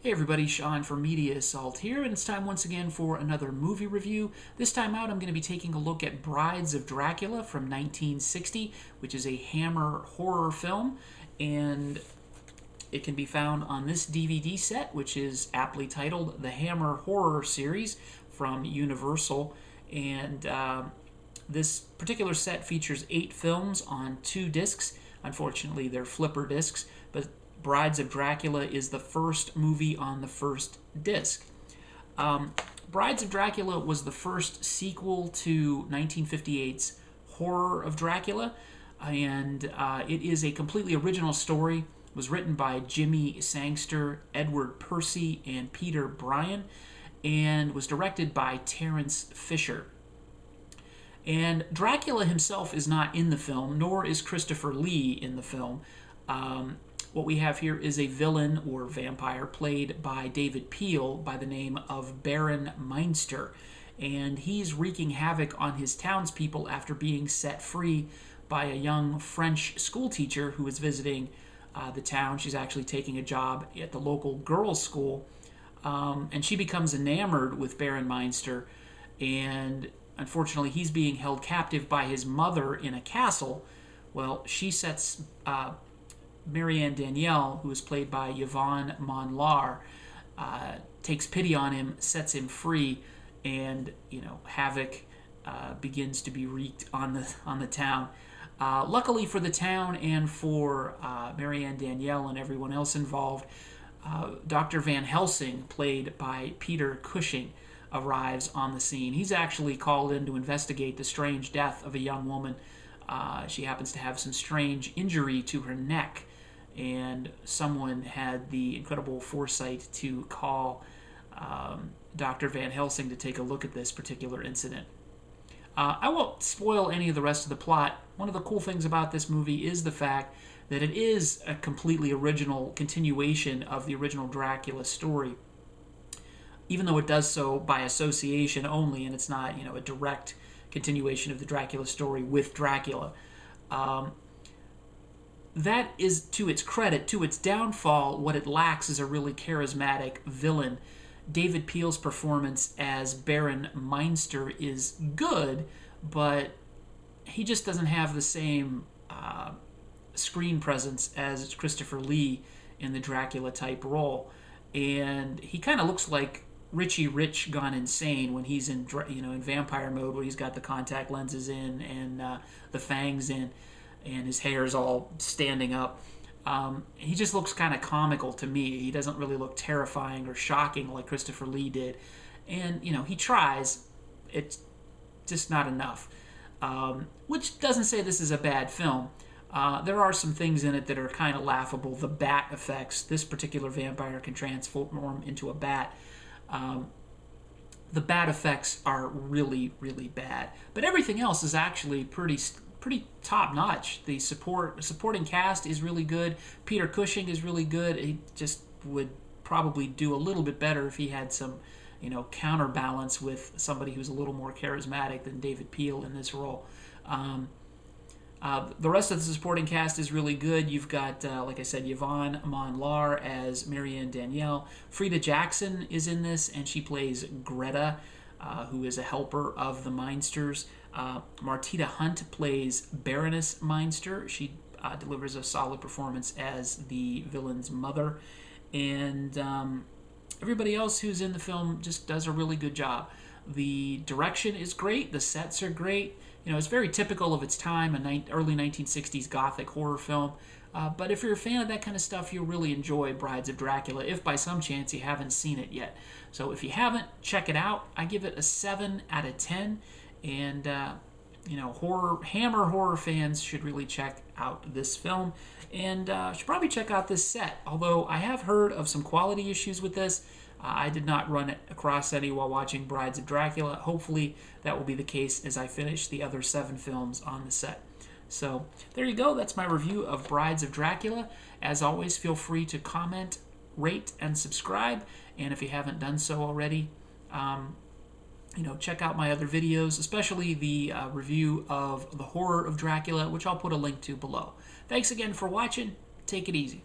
Hey everybody, Sean from Media Assault here, and it's time once again for another movie review. This time out, I'm going to be taking a look at Brides of Dracula from 1960, which is a Hammer horror film, and it can be found on this DVD set, which is aptly titled the Hammer Horror Series from Universal. And this particular set features 8 films on 2 discs. Unfortunately, they're flipper discs, but Brides of Dracula is the first movie on the first disc. Brides of Dracula was the first sequel to 1958's Horror of Dracula, and it is a completely original story. It was written by Jimmy Sangster, Edward Percy, and Peter Bryan, and was directed by Terence Fisher. And Dracula himself is not in the film, nor is Christopher Lee in the film. What we have here is a villain or vampire played by David Peel by the name of Baron Meinster. And he's wreaking havoc on his townspeople after being set free by a young French schoolteacher who is visiting the town. She's actually taking a job at the local girls' school. And she becomes enamored with Baron Meinster. And unfortunately, he's being held captive by his mother in a castle. Well, she sets Marianne Danielle, who is played by Yvonne Monlaur, takes pity on him, sets him free, and havoc begins to be wreaked on the town. Luckily for the town and for Marianne Danielle and everyone else involved, Dr. Van Helsing, played by Peter Cushing, arrives on the scene. He's actually called in to investigate the strange death of a young woman. She happens to have some strange injury to her neck, and someone had the incredible foresight to call Dr. Van Helsing to take a look at this particular incident. I won't spoil any of the rest of the plot. One of the cool things about this movie is the fact that it is a completely original continuation of the original Dracula story, even though it does so by association only, and it's not a direct continuation of the Dracula story with Dracula. That is to its credit. To its downfall, what it lacks is a really charismatic villain. David Peel's performance as Baron Meinster is good, but he just doesn't have the same screen presence as Christopher Lee in the Dracula-type role. And he kind of looks like Richie Rich gone insane when he's in vampire mode, where he's got the contact lenses in and the fangs in, and his hair's all standing up. He just looks kind of comical to me. He doesn't really look terrifying or shocking like Christopher Lee did. And, he tries. It's just not enough. Which doesn't say this is a bad film. There are some things in it that are kind of laughable. The bat effects. This particular vampire can transform into a bat. The bad effects are really, really bad. But everything else is actually pretty top-notch. The supporting cast is really good. Peter Cushing is really good. He just would probably do a little bit better if he had some, counterbalance with somebody who's a little more charismatic than David Peel in this role. The rest of the supporting cast is really good. You've got, like I said, Yvonne Monlaur as Marianne Danielle. Freda Jackson is in this, and she plays Greta, who is a helper of the Meinsters. Martita Hunt plays Baroness Meinster. She delivers a solid performance as the villain's mother. And everybody else who's in the film just does a really good job. The direction is great. The sets are great. It's very typical of its time, early 1960s Gothic horror film. But if you're a fan of that kind of stuff, you'll really enjoy Brides of Dracula, if by some chance you haven't seen it yet. So if you haven't, check it out. I give it a 7 out of 10. And, Hammer horror fans should really check out this film. And should probably check out this set. Although I have heard of some quality issues with this. I did not run it across any while watching Brides of Dracula. Hopefully that will be the case as I finish the other 7 films on the set. So there you go. That's my review of Brides of Dracula. As always, feel free to comment, rate, and subscribe. And if you haven't done so already, check out my other videos, especially the review of The Horror of Dracula, which I'll put a link to below. Thanks again for watching. Take it easy.